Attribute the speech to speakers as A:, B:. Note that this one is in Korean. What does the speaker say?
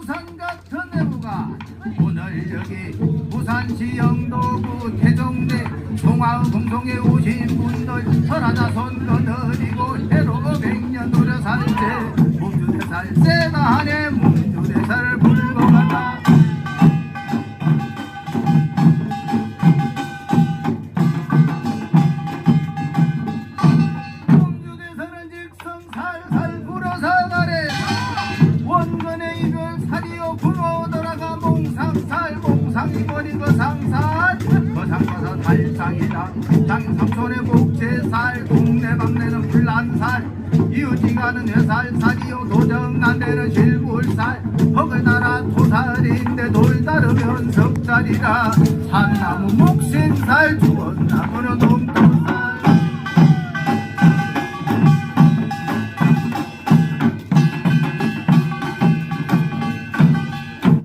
A: 부산 같은 내부가 오늘 여기 부산시 영도구 태종대 송화읍 공동에 오신 분들 설하자 손 거느리고 해로 100년 노려 살제 몸주대살 세다 하네 몸주대살 불고 간다. 몸주대살은 직성 살살 불어서 가래 원근의 이별 살이요 불어 돌아가 몽상살 몽상이 버리고 상살 거상거서 달상이다 장인 삼촌의 목재살 동네 방네는 불난살 이웃지가는 회살 살이요 도정 안되는 실굴살 헉을 나라 토살인데 돌 따르면 석살이라 산나무